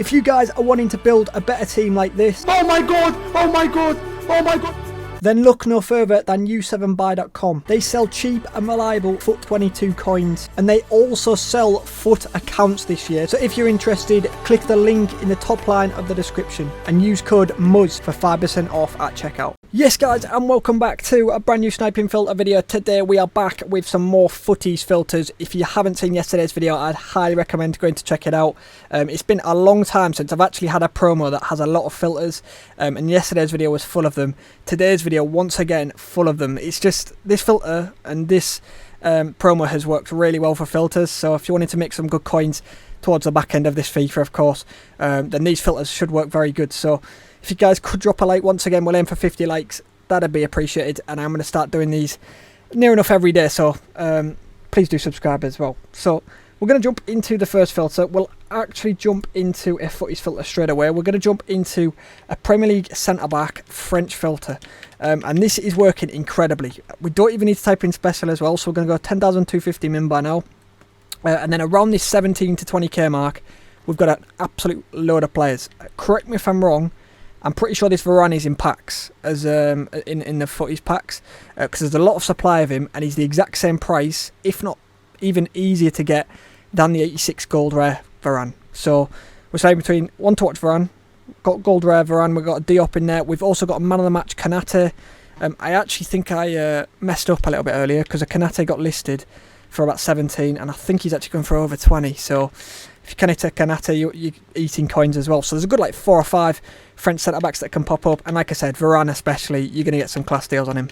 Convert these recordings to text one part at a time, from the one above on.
If you guys are wanting to build a better team like this, oh my god, oh my god, oh my god, then look no further than u7buy.com. They sell cheap and reliable FUT22 coins, and they also sell FUT accounts this year. So if you're interested, click the link in the top line of the description and use code MUZZ for 5% off at checkout. Yes guys, and welcome back to a brand new sniping filter video. Today we are back with some more footies filters. If you haven't seen yesterday's video, I'd highly recommend going to check it out. It's been a long time since I've actually had a promo that has a lot of filters, and yesterday's video was full of them. Today's video, once again, full of them. It's just this filter and this promo has worked really well for filters, so if you wanted to make some good coins towards the back end of this FIFA, of course, then these filters should work very good. So if you guys could drop a like, once again, we'll aim for 50 likes. That'd be appreciated, and I'm going to start doing these near enough every day, so please do subscribe as well. So we're going to jump into the first filter. We'll actually jump into a footies filter straight away. We're going to jump into a Premier League centre-back French filter, and this is working incredibly. We don't even need to type in special as well, so we're going to go 10,250 min by now. And then around this 17 to 20k mark, we've got an absolute load of players. Correct me if I'm wrong, I'm pretty sure this Varane is in packs, as in the footies packs, because there's a lot of supply of him, and he's the exact same price, if not even easier to get than the 86 gold rare Varane. So we're saying between one to watch Varane, got gold rare Varane, we've got a Diop in there, we've also got a man of the match Kanate. I actually think I messed up a little bit earlier, because a Kanate got listed for about 17, and I think he's actually going for over 20, so if you can hit a Kanate, you're eating coins as well. So there's a good like 4 or 5 French centre-backs that can pop up, and like I said, Varane especially, you're going to get some class deals on him.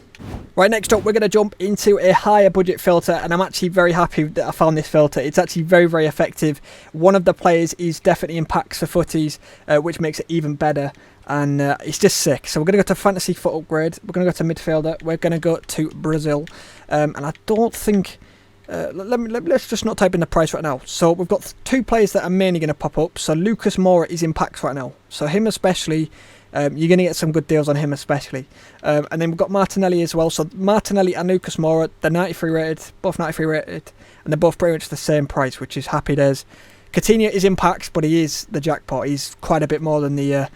Right, next up, we're going to jump into a higher budget filter, and I'm actually very happy that I found this filter. It's actually very, very effective. One of the players is definitely in packs for footies, which makes it even better, and it's just sick. So we're going to go to fantasy foot upgrade, we're going to go to midfielder, we're going to go to Brazil, and I don't think... let's just not type in the price right now. So we've got 2 players that are mainly going to pop up. So Lucas Moura is in packs right now. So him especially, you're going to get some good deals on him especially. And then we've got Martinelli as well. So Martinelli and Lucas Moura, they're 93 rated, both 93 rated. And they're both pretty much the same price, which is happy days. Coutinho is in packs, but he is the jackpot. He's quite a bit more than the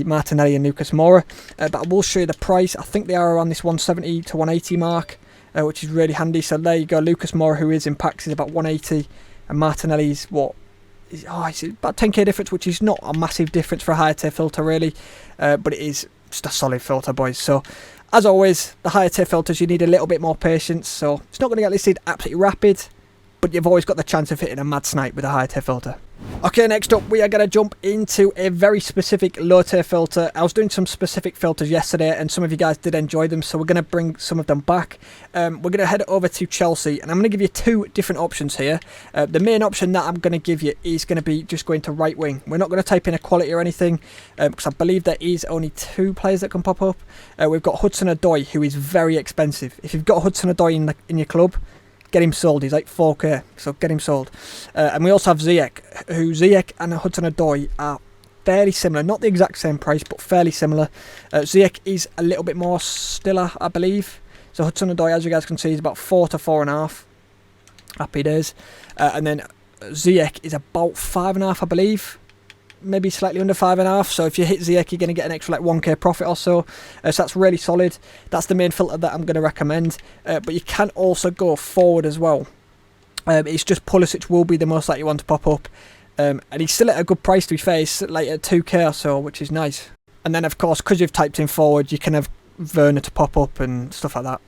Martinelli and Lucas Moura. But I will show you the price. I think they are around this 170 to 180 mark. Which is really handy. So there you go. Lucas Moura, who is in packs, is about 180, and Martinelli's what? It's about 10k difference, which is not a massive difference for a higher tier filter, really, but it is just a solid filter, boys. So as always, the higher tier filters, you need a little bit more patience. So it's not going to get listed absolutely rapid, but you've always got the chance of hitting a mad snipe with a higher tier filter. Okay, next up we are going to jump into a very specific low tier filter. I was doing some specific filters yesterday and some of you guys did enjoy them, so we're going to bring some of them back. We're going to head over to Chelsea, and I'm going to give you 2 different options here. The main option that I'm going to give you is going to be just going to right wing. We're not going to type in equality or anything, because I believe there is only 2 players that can pop up. We've got Hudson-Odoi, who is very expensive. If you've got Hudson-Odoi in your club, get him sold. He's like 4k, so get him sold. And we also have Ziyech, who Ziyech and Hudson-Odoi are fairly similar, not the exact same price, but fairly similar. Ziyech is a little bit more stiller, I believe. So Hudson-Odoi, as you guys can see, is about 4 to 4.5. Happy days. And then Ziyech is about 5.5, I believe. Maybe slightly under 5.5. So if you hit Ziyech, you're going to get an extra like 1k profit or so. So that's really solid. That's the main filter that I'm going to recommend. But you can also go forward as well. It's just Pulisic will be the most likely one to pop up. And he's still at a good price, to be fair. He's like at 2k or so, which is nice. And then of course, because you've typed in forward, you can have Werner to pop up and stuff like that.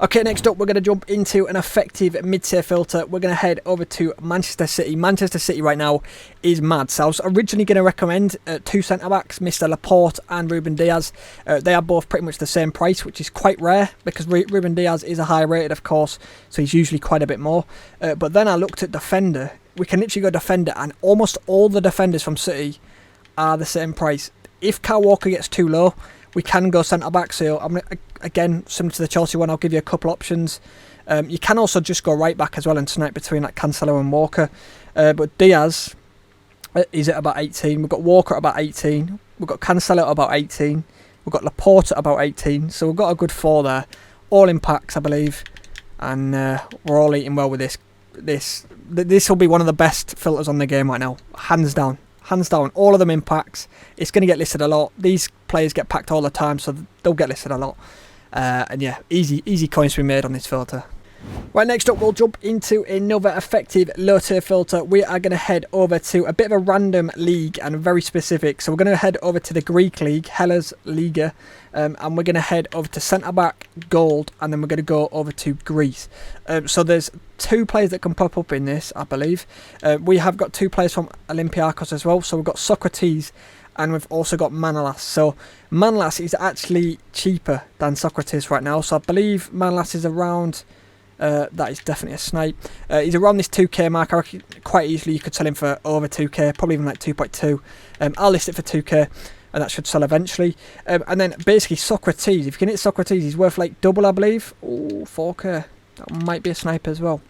Okay, next up we're going to jump into an effective mid-tier filter. We're going to head over to Manchester City. Manchester City right now is mad. So I was originally going to recommend 2 centre-backs, Mr. Laporte and Ruben Diaz. They are both pretty much the same price, which is quite rare because Ruben Diaz is a high rated, of course, so he's usually quite a bit more. But then I looked at defender. We can literally go defender, and almost all the defenders from City are the same price. If Kyle Walker gets too low, we can go centre-back, so I'm gonna, again, similar to the Chelsea one, I'll give you a couple options. You can also just go right-back as well and snipe between like Cancelo and Walker. But Diaz is at about 18. We've got Walker at about 18. We've got Cancelo at about 18. We've got Laporte at about 18. So we've got a good 4 there. All in packs, I believe. And we're all eating well with this. This will be one of the best filters on the game right now. Hands down. hands down. All of them in packs. It's going to get listed a lot. These players get packed all the time, so they'll get listed a lot. And yeah, easy coins to be made on this filter. Right, next up we'll jump into another effective low tier filter. We are going to head over to a bit of a random league and very specific. So we're going to head over to the Greek league, Hellas Liga, and we're going to head over to centre back gold, and then we're going to go over to Greece. So there's 2 players that can pop up in this, I believe. We have got 2 players from Olympiacos as well. So we've got Socrates and we've also got Manolas. So Manolas is actually cheaper than Socrates right now. So I believe Manolas is around... that is definitely a snipe. He's around this 2k mark. I reckon quite easily you could sell him for over 2k, probably even like 2.2. I'll list it for 2k, and that should sell eventually. And then basically Socrates, if you can hit Socrates, he's worth like double, I believe. Oh, 4k. That might be a snipe as well.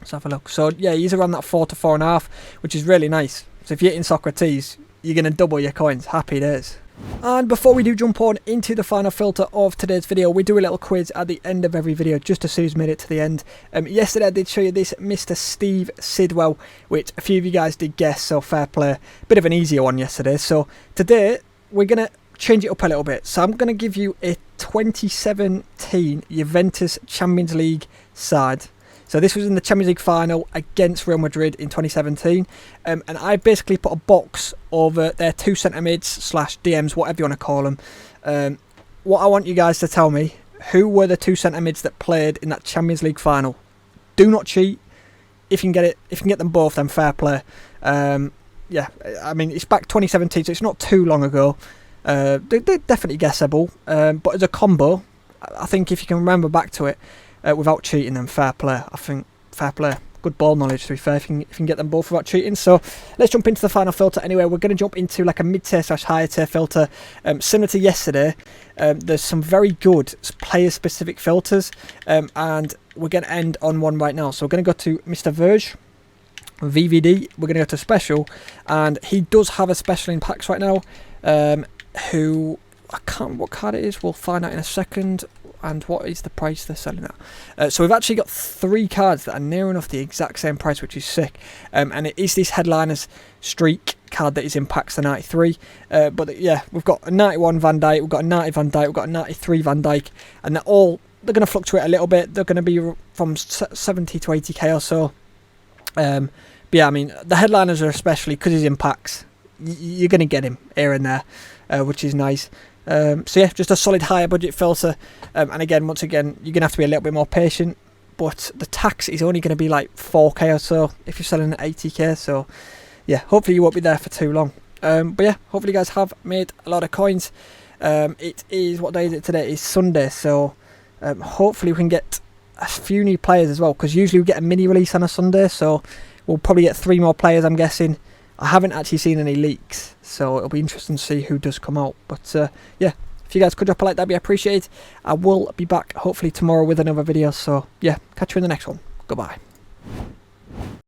Let's have a look. So yeah, he's around that 4 to 4.5, which is really nice. So if you're hitting Socrates, you're going to double your coins. Happy days. And before we do jump on into the final filter of today's video, we do a little quiz at the end of every video just to see who's made it to the end. Yesterday I did show you this Mr. Steve Sidwell, which a few of you guys did guess, so fair play. Bit of an easier one yesterday. So today we're going to change it up a little bit. So I'm going to give you a 2017 Juventus Champions League side. So this was in the Champions League final against Real Madrid in 2017. And I basically put a box over their 2 centre mids / DMs, whatever you want to call them. What I want you guys to tell me, who were the 2 centre mids that played in that Champions League final? Do not cheat. If you can get them both, then fair play. Yeah, I mean, it's back 2017, so it's not too long ago. They're definitely guessable. But as a combo, I think if you can remember back to it, without cheating, then fair play. I think fair play. Good ball knowledge, to be fair, if you can get them both without cheating. So let's jump into the final filter anyway. We're going to jump into like a mid-tier / higher tier filter. Similar to yesterday, there's some very good player-specific filters. And we're going to end on one right now. So we're going to go to Mr. Verge, VVD. We're going to go to special. And he does have a special in packs right now. Who, I can't remember what card it is. We'll find out in a second. And what is the price they're selling at? So we've actually got 3 cards that are near enough the exact same price, which is sick. And it is this Headliners Streak card that is in packs, the 93. But yeah, we've got a 91 Van Dijk, we've got a 90 Van Dijk, we've got a 93 Van Dijk. And they're going to fluctuate a little bit. They're going to be from 70 to 80k or so. But yeah, I mean, the Headliners are especially, because he's in packs, you're going to get him here and there, which is nice. So yeah, just a solid higher budget filter, and again, once again, you're gonna have to be a little bit more patient, but the tax is only gonna be like 4k or so if you're selling at 80k. So yeah, hopefully you won't be there for too long. But yeah, hopefully you guys have made a lot of coins. It is, what day is it today? It's Sunday, so hopefully we can get a few new players as well, because usually we get a mini release on a Sunday, so we'll probably get 3 more players, I'm guessing. I haven't actually seen any leaks, so it'll be interesting to see who does come out. But yeah, if you guys could drop a like, that'd be appreciated. I will be back hopefully tomorrow with another video. So yeah, catch you in the next one. Goodbye.